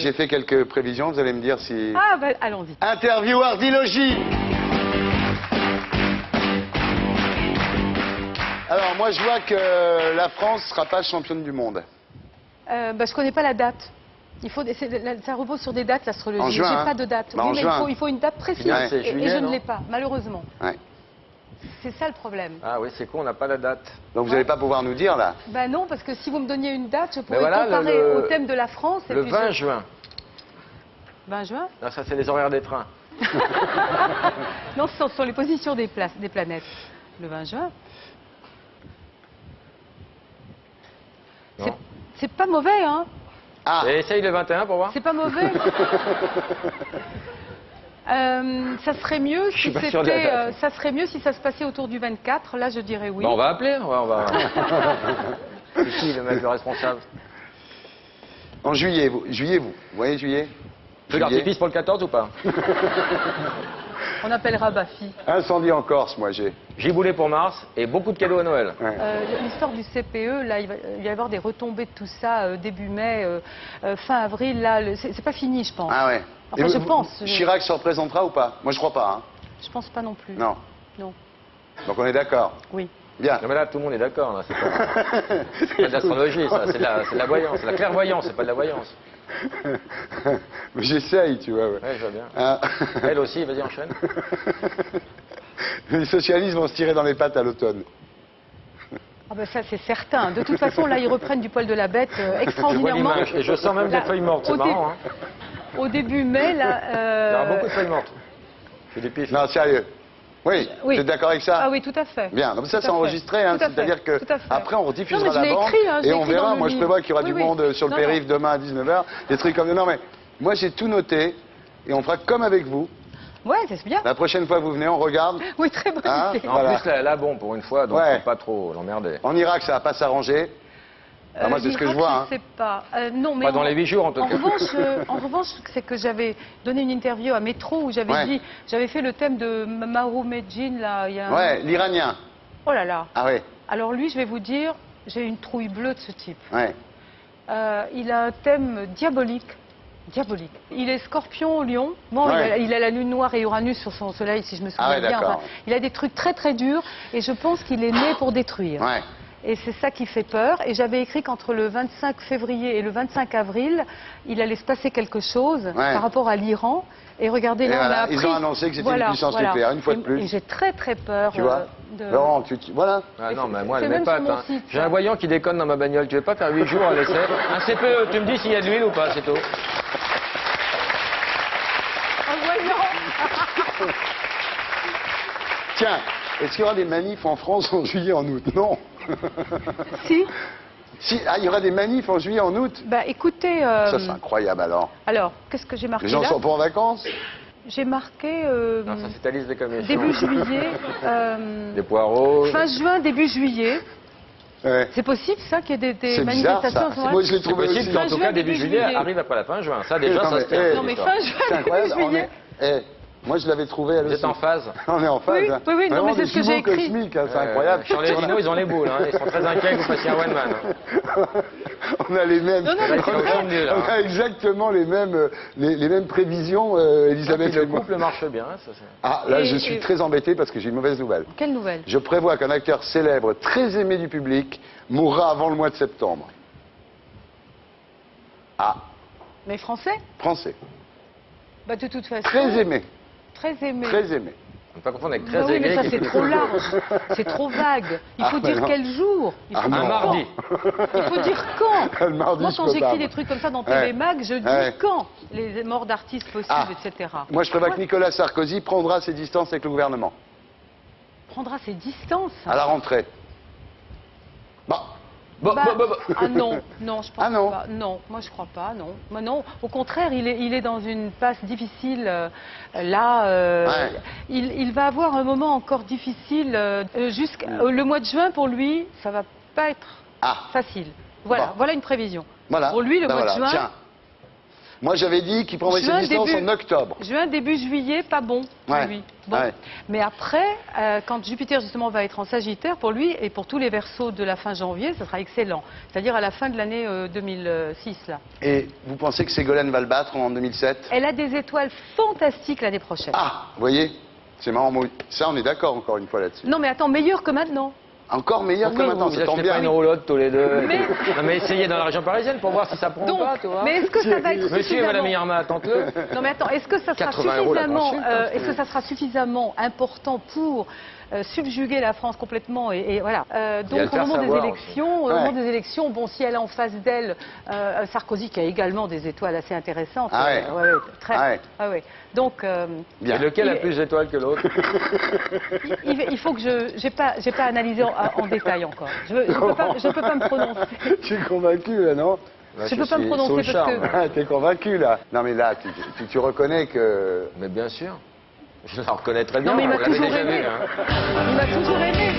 J'ai fait quelques prévisions, vous allez me dire si... Ah, bah, allons-y. Interview Ardilogie. Alors, moi, je vois que la France ne sera pas championne du monde. Bah, je connais pas la date. Ça repose sur des dates, l'astrologie. En juin, J'ai hein. pas de date. Bah, en mais juin. il faut une date précise. Ouais. C'est juillet, et je non ne l'ai pas, malheureusement. Ouais. C'est ça le problème. Ah oui, c'est con, on n'a pas la date. Donc, vous n'allez pas pouvoir nous dire, là. Bah non, parce que si vous me donniez une date, je pourrais voilà, comparer au thème de la France. Le 20 juin. 20 juin? Non, ça, c'est les horaires des trains. Non, ce sont les positions des planètes. Le 20 juin. Non. C'est pas mauvais, hein? Ah, Et essaye le 21 pour voir. C'est pas mauvais. Ça serait mieux si suis pas sûr de la date. ça serait mieux si ça se passait autour du 24. Là, je dirais oui. Bon, on va appeler. On va... C'est qui le mec le responsable? en juillet, vous voyez juillet? Feu d'artifice pour le 14 ou pas? On appellera Bafi. Incendie en Corse, moi, j'ai. Giboulé pour Mars et beaucoup de cadeaux à Noël. Ouais. L'histoire du CPE, là, il va y avoir des retombées de tout ça début mai, fin avril. Là, c'est pas fini, je pense. Ah ouais. Enfin, Et je pense. Chirac se représentera ou pas? Moi, je crois pas. Hein. Je pense pas non plus. Non. Non. Donc, on est d'accord. Oui. Bien. Non mais là, tout le monde est d'accord. Là. C'est pas de l'astrologie, ça. C'est de la voyance. C'est de la clairvoyance, c'est pas de la voyance. Mais j'essaye, tu vois. Ouais. Ouais, je vois bien. Hein. Elle aussi, vas-y, enchaîne. Les socialistes vont se tirer dans les pattes à l'automne. Ah ben ça, c'est certain. De toute façon, là, ils reprennent du poil de la bête Je vois extraordinairement. l'image et je sens même Là, des feuilles mortes, c'est au marrant. Hein. Au début mai, là... Il y aura beaucoup de feuilles mortes. C'est des pifs. Non, sérieux. Oui, Oui. vous êtes d'accord avec ça? Ah oui, tout à fait. Bien, donc ça Tout c'est à fait. enregistré, hein, Tout à fait. c'est-à-dire que Tout à fait. après on rediffusera Non, mais je la l'ai bande écrit, hein, je et l'ai on écrit dans verra. le Moi je livre. prévois qu'il y aura Oui, du oui. monde sur le Non, périph' demain à 19h, des trucs comme ça. Non mais moi j'ai tout noté et on fera comme avec vous. Ouais, c'est bien. La prochaine fois que vous venez, on regarde. Oui, très bonne Hein idée. En Voilà. plus, là, bon, pour une fois, donc Ouais. faut pas trop l'emmerder. En Irak ça va pas s'arranger. Moi c'est ce que je vois. Hein. Je sais pas. Non, mais Pas dans les 8 jours, en tout cas. En revanche, c'est que j'avais donné une interview à Métro où j'avais Ouais. j'avais fait le thème de Mahoumedjine, là, il y a Ouais, l'Iranien. Oh là là. Ah ouais, Alors lui, je vais vous dire, j'ai une trouille bleue de ce type. ouais. Il a un thème diabolique. Diabolique. Il est scorpion, lion. Bon, Ouais. il a la lune noire et Uranus sur son soleil, si je me souviens Ah ouais, bien. d'accord. Il a des trucs très très durs et je pense qu'il est né pour détruire. Ouais. Et c'est ça qui fait peur. Et j'avais écrit qu'entre le 25 février et le 25 avril, il allait se passer quelque chose par rapport à l'Iran. Et regardez, Et là, voilà, on a appris... ils ont annoncé que c'était une puissance nucléaire, une fois de plus. Et j'ai très très peur Tu vois Laurent, voilà. Ah non, mais moi, c'est elle même m'épate. sur mon Hein. site, J'ai ça. un voyant qui déconne dans ma bagnole. Tu veux pas faire 8 jours à l'essai? Un CPE, tu me dis s'il y a de l'huile ou pas, c'est tout. En voyant. Tiens, est-ce qu'il y aura des manifs en France en juillet, en août? Non. Si. Si, ah, il y aura des manifs en juillet, en août? Bah écoutez... Ça c'est incroyable alors. alors, qu'est-ce que j'ai marqué Les gens là sont pas en vacances? J'ai marqué Non, ça, c'est ta liste des commissions. début juillet, Des poireaux. fin juin, début juillet. Ouais. C'est possible ça qu'il y ait des C'est bizarre manifestations ça. à ce moment-là Moi je l'ai C'est trouvé possible aussi. qu'en Fin tout juin, cas, début début juillet juillet. arrive après la fin juin. Ça, déjà, Non, ça mais, se tient. Non mais l'histoire. fin juin, C'est incroyable. début juillet. Moi je l'avais trouvé elle Vous aussi. êtes en phase. On est en phase. Oui, hein. oui, oui, non, Vraiment mais c'est des ce que j'ai jumeaux écrit. cosmiques, hein, c'est incroyable. Sur les dîners, ils ont les boules. Hein. Ils sont très inquiets que vous fassiez un one man. On a les mêmes. Non, non, mais c'est vrai. on a exactement les mêmes prévisions, Elisabeth Le et moi. couple marche bien. Ça, Ah, là, Et- je suis et- très embêté parce que j'ai une mauvaise nouvelle. Quelle nouvelle? Je prévois qu'un acteur célèbre, très aimé du public, mourra avant le mois de septembre. Ah, Mais français? français. Bah de toute façon. Très aimé. Très aimé. Très aimé. on ne peut pas confondre avec Bah très oui, mais aigri. ça qui c'est fait trop le large, c'est trop vague. Il faut Ah, mais dire non. quel jour. Il faut Ah, dire non. Un quand. mardi. Il faut dire quand. Le mardi, Moi je quand peux j'écris pas. des trucs comme ça dans Ouais. TV Mag, je dis Ouais. quand les morts d'artistes possibles, Ah. etc. Moi, je prévois que Nicolas Sarkozy prendra ses distances avec le gouvernement. Prendra ses distances. À la rentrée. Bon. Bah, Bah, bah, bah, bah. Ah non, non, je pense Ah non. pas. Non, moi je crois pas, non. Moi non. Au contraire, il est dans une passe difficile. Là, Ouais. il va avoir un moment encore difficile. Jusqu'à le mois de juin pour lui, ça va pas être Ah. facile. Voilà, Bon. voilà une prévision. Voilà. Pour lui, le Ben mois voilà. de juin. Tiens. Moi, j'avais dit qu'il prendrait ses Juin, distances début- en octobre. Juin, début juillet, pas bon pour Ouais. lui. Bon. Ouais. Mais après, quand Jupiter justement va être en Sagittaire, pour lui et pour tous les Verseaux de la fin janvier, ça sera excellent. C'est-à-dire à la fin de l'année 2006 là. Et vous pensez que Ségolène va le battre en 2007? Elle a des étoiles fantastiques l'année prochaine. Ah, vous voyez, c'est marrant. Ça, on est d'accord encore une fois là-dessus. Non mais attends, meilleur que maintenant. Encore meilleur que maintenant, ça tombe Vous pas bien. une roulotte tous les deux. Mais- Non, mais essayez dans la région parisienne pour voir si ça prend Donc, ou pas, tu vois. mais est-ce que ça va être Monsieur et suffisamment... Madame Irma, tente-le. Non mais attends, est-ce que ça sera 80 € la suffisamment, consulte, hein. est-ce que ça sera suffisamment important pour subjuguer la France complètement et voilà. Donc le au faire moment des savoir élections, aussi. au moment des élections, bon si elle a en face d'elle Sarkozy qui a également des étoiles assez intéressantes. Ah ouais. Très. Ah ouais. Ah ouais. Donc Bien. Et lequel a Il- plus d'étoiles que l'autre? il faut que j'ai pas analysé en détail encore. Je peux pas me prononcer. Tu es convaincu là, non? Je peux pas me prononcer parce que Ah, t'es convaincu là. Non mais là, tu reconnais que... Mais bien sûr. Je la reconnais très bien, non mais il on m'a l'avait toujours déjà aimé. vu. Hein. Il m'a toujours aimé.